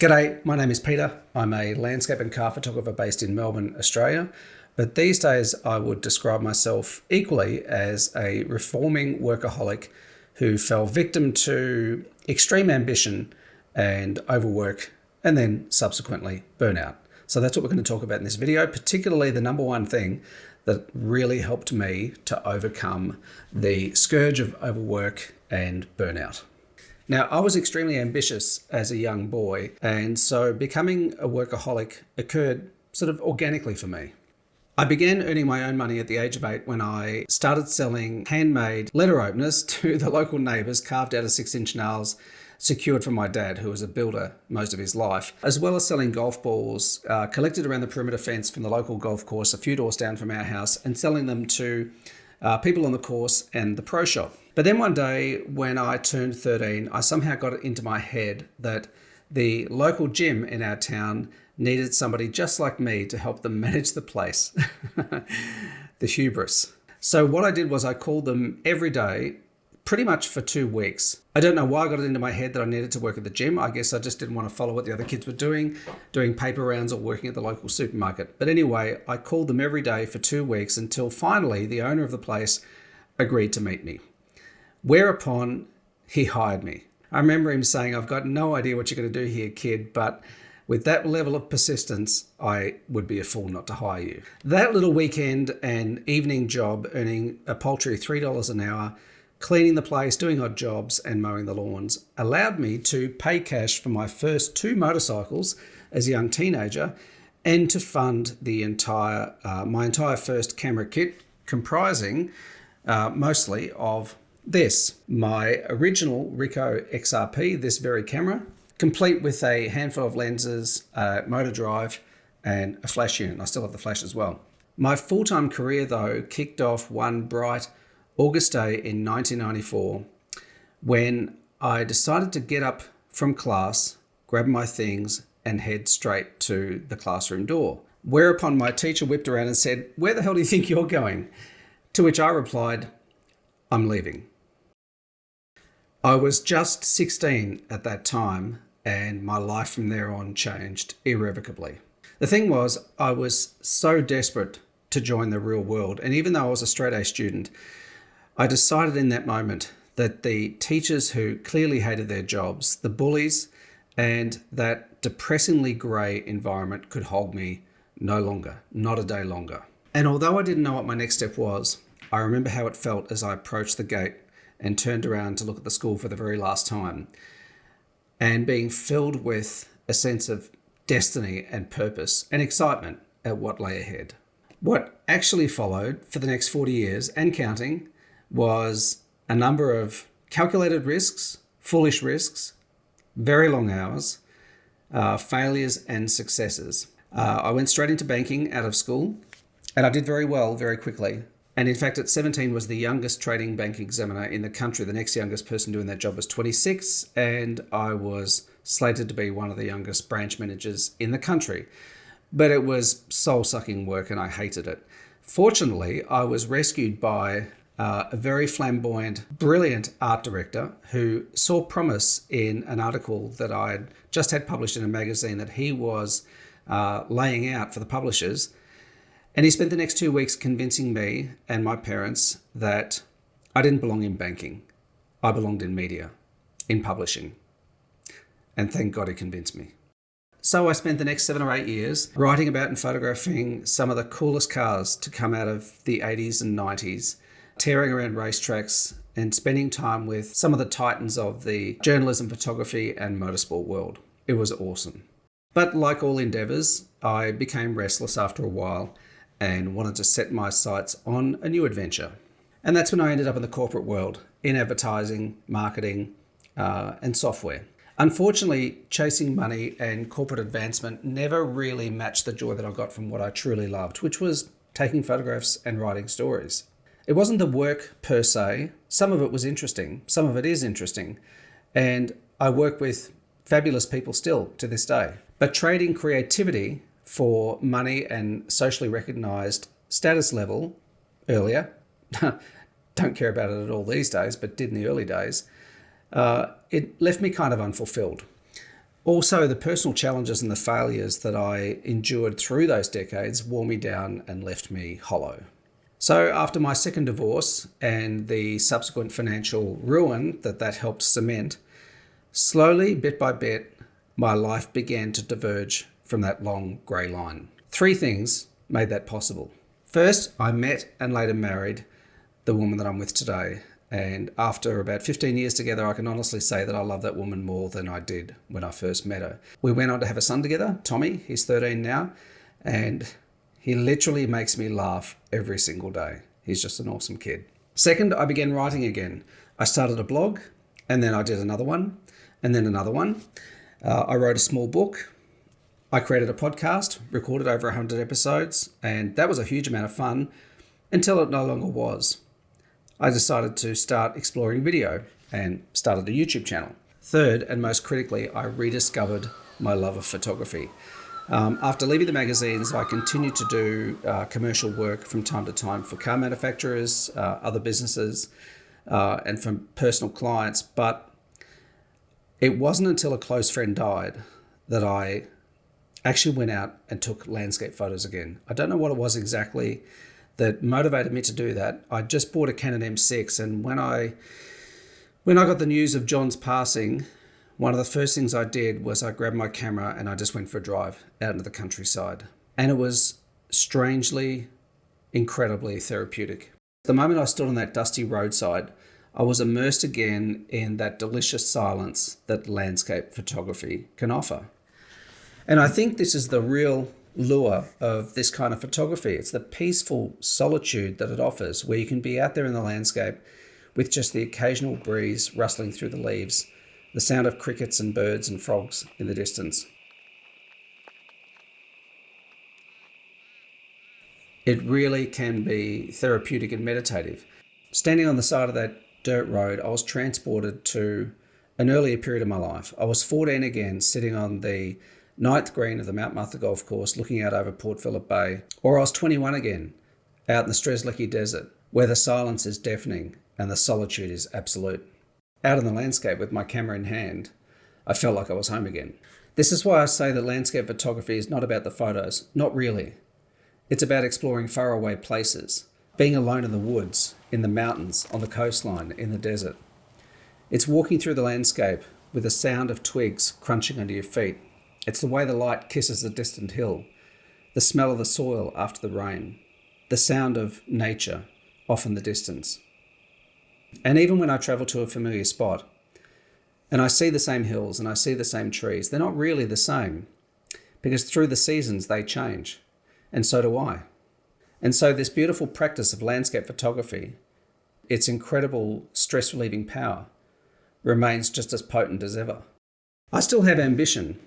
G'day, my name is Peter. I'm a landscape and car photographer based in Melbourne, Australia. But these days I would describe myself equally as a reforming workaholic who fell victim to extreme ambition and overwork and then subsequently burnout. So that's what we're going to talk about in this video, particularly the number one thing that really helped me to overcome the scourge of overwork and burnout. Now, I was extremely ambitious as a young boy, and so becoming a workaholic occurred sort of organically for me. I began earning my own money at the age of 8 when I started selling handmade letter openers to the local neighbours, carved out of 6-inch nails, secured from my dad, who was a builder most of his life, as well as selling golf balls collected around the perimeter fence from the local golf course a few doors down from our house, and selling them to people on the course and the pro shop. But then one day when I turned 13, I somehow got it into my head that the local gym in our town needed somebody just like me to help them manage the place. The hubris. So what I did was I called them every day, pretty much for 2 weeks. I don't know why I got it into my head that I needed to work at the gym. I guess I just didn't want to follow what the other kids were doing paper rounds or working at the local supermarket. But anyway, I called them every day for 2 weeks until finally the owner of the place agreed to meet me. Whereupon he hired me. I remember him saying, "I've got no idea what you're going to do here, kid, but with that level of persistence, I would be a fool not to hire you." That little weekend and evening job, earning a paltry $3 an hour, cleaning the place, doing odd jobs and mowing the lawns, allowed me to pay cash for my first 2 motorcycles as a young teenager and to fund the my entire first camera kit, comprising mostly of this, my original Ricoh XRP, this very camera, complete with a handful of lenses, motor drive, and a flash unit. I still have the flash as well. My full-time career, though, kicked off one bright August day in 1994 when I decided to get up from class, grab my things, and head straight to the classroom door. Whereupon my teacher whipped around and said, "Where the hell do you think you're going?" To which I replied, "I'm leaving." I was just 16 at that time, and my life from there on changed irrevocably. The thing was, I was so desperate to join the real world, and even though I was a straight-A student, I decided in that moment that the teachers who clearly hated their jobs, the bullies, and that depressingly grey environment could hold me no longer, not a day longer. And although I didn't know what my next step was, I remember how it felt as I approached the gate and turned around to look at the school for the very last time, and being filled with a sense of destiny and purpose and excitement at what lay ahead. What actually followed for the next 40 years and counting was a number of calculated risks, foolish risks, very long hours, failures and successes. I went straight into banking out of school, and I did very well very quickly. And in fact, at 17 was the youngest trading bank examiner in the country. The next youngest person doing that job was 26, and I was slated to be one of the youngest branch managers in the country. But it was soul-sucking work, and I hated it. Fortunately, I was rescued by a very flamboyant, brilliant art director who saw promise in an article that I had just had published in a magazine that he was laying out for the publishers. And he spent the next 2 weeks convincing me and my parents that I didn't belong in banking. I belonged in media, in publishing. And thank God he convinced me. So I spent the next 7 or 8 years writing about and photographing some of the coolest cars to come out of the 80s and 90s, tearing around racetracks and spending time with some of the titans of the journalism, photography and motorsport world. It was awesome. But like all endeavours, I became restless after a while and wanted to set my sights on a new adventure. And that's when I ended up in the corporate world, in advertising, marketing, and software. Unfortunately, chasing money and corporate advancement never really matched the joy that I got from what I truly loved, which was taking photographs and writing stories. It wasn't the work per se. Some of it was interesting. Some of it is interesting. And I work with fabulous people still to this day. But trading creativity for money and socially recognized status level earlier, don't care about it at all these days, but did in the early days, it left me kind of unfulfilled. Also, the personal challenges and the failures that I endured through those decades wore me down and left me hollow. So after my second divorce and the subsequent financial ruin that helped cement, slowly, bit by bit, my life began to diverge from that long grey line. 3 things made that possible. First, I met and later married the woman that I'm with today. And after about 15 years together, I can honestly say that I love that woman more than I did when I first met her. We went on to have a son together, Tommy. He's 13 now. And he literally makes me laugh every single day. He's just an awesome kid. Second, I began writing again. I started a blog, and then I did another one, and then another one. I wrote a small book. I created a podcast, recorded over 100 episodes, and that was a huge amount of fun until it no longer was. I decided to start exploring video and started a YouTube channel. Third, and most critically, I rediscovered my love of photography. After leaving the magazines, I continued to do commercial work from time to time for car manufacturers, other businesses, and from personal clients. But it wasn't until a close friend died that I actually went out and took landscape photos again. I don't know what it was exactly that motivated me to do that. I just bought a Canon M6, and when I got the news of John's passing, one of the first things I did was I grabbed my camera and I just went for a drive out into the countryside. And it was strangely, incredibly therapeutic. The moment I stood on that dusty roadside, I was immersed again in that delicious silence that landscape photography can offer. And I think this is the real lure of this kind of photography. It's the peaceful solitude that it offers, where you can be out there in the landscape with just the occasional breeze rustling through the leaves, the sound of crickets and birds and frogs in the distance. It really can be therapeutic and meditative. Standing on the side of that dirt road, I was transported to an earlier period of my life. I was 14 again, sitting on the 9th green of the Mount Martha Golf Course, looking out over Port Phillip Bay. Or I was 21 again, out in the Strzelecki Desert, where the silence is deafening and the solitude is absolute. Out in the landscape with my camera in hand, I felt like I was home again. This is why I say that landscape photography is not about the photos. Not really. It's about exploring faraway places, being alone in the woods, in the mountains, on the coastline, in the desert. It's walking through the landscape with the sound of twigs crunching under your feet. It's the way the light kisses the distant hill, the smell of the soil after the rain, the sound of nature off in the distance. And even when I travel to a familiar spot and I see the same hills and I see the same trees, they're not really the same, because through the seasons they change, and so do I. And so this beautiful practice of landscape photography, its incredible stress-relieving power, remains just as potent as ever. I still have ambition,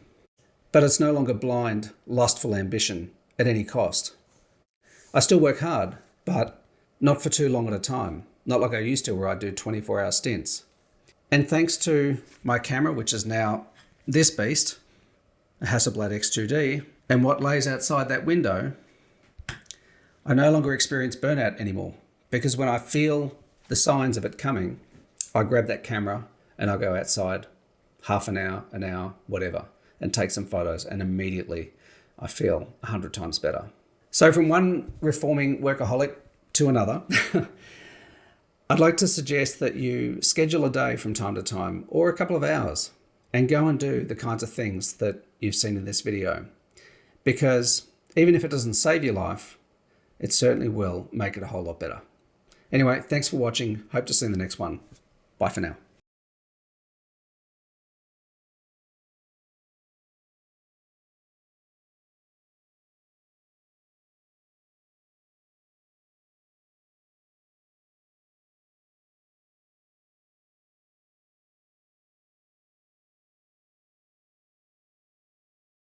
but it's no longer blind, lustful ambition at any cost. I still work hard, but not for too long at a time. Not like I used to, where I do 24-hour stints. And thanks to my camera, which is now this beast, a Hasselblad X2D, and what lays outside that window, I no longer experience burnout anymore. Because when I feel the signs of it coming, I grab that camera and I go outside half an hour, whatever, and take some photos, and immediately I feel 100 times better. So from one reforming workaholic to another, I'd like to suggest that you schedule a day from time to time, or a couple of hours, and go and do the kinds of things that you've seen in this video. Because even if it doesn't save your life, it certainly will make it a whole lot better. Anyway, thanks for watching. Hope to see you in the next one. Bye for now.